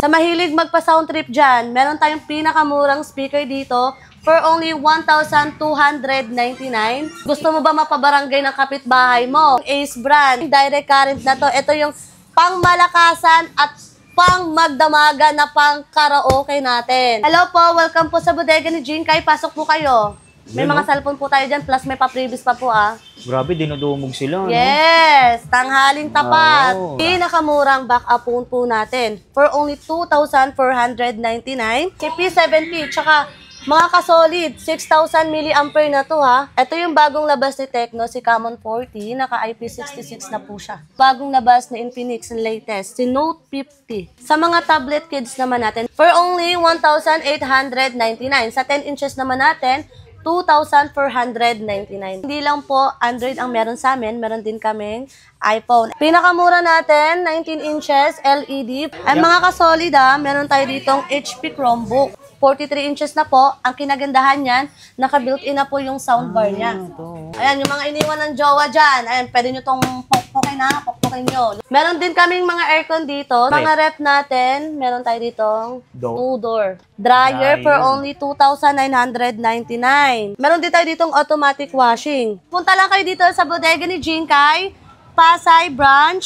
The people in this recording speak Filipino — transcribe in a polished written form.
Sa mahilig magpa-sound trip dyan, meron tayong pinakamurang speaker dito for only 1,299. Gusto mo ba mapabarangay ng kapitbahay mo? Ace brand, direct current na to. Ito yung pangmalakasan at pang magdamaga na pang karaoke natin. Hello po, welcome po sa bodega ni Jinkay. Pasok po kayo. May mga cellphone po tayo dyan, plus may pa-previous pa po Grabe, dinudumog sila. Yes, tanghaling tapat. Wow. Pinakamurang backup phone po natin for only 2,499. CP70, tsaka mga ka-solid, 6,000 mAh na to Ito yung bagong labas ni Tecno, si Camon 40, naka IP66 na po siya. Bagong labas na Infinix latest, si Note 50. Sa mga tablet kids naman natin, for only 1,899. Sa 10 inches naman natin, 2,499. Hindi lang po Android ang meron sa amin, meron din kaming iPhone. Pinakamura natin, 19 inches LED. Ay mga ka-solid meron tayo ditong HP Chromebook. 43 inches na po. Ang kinagandahan niyan, naka-built-in na po yung soundbar niya. Ayan, yung mga iniwan ng jowa dyan. Ayan, pwede nyo tong pokpokin nyo. Meron din kaming mga aircon dito. Mga rep natin, meron tayo ditong two-door. Dryer for only 2,999. Meron din tayo ditong automatic washing. Punta lang kayo dito sa bodega ni Jinkay, Pasay Branch,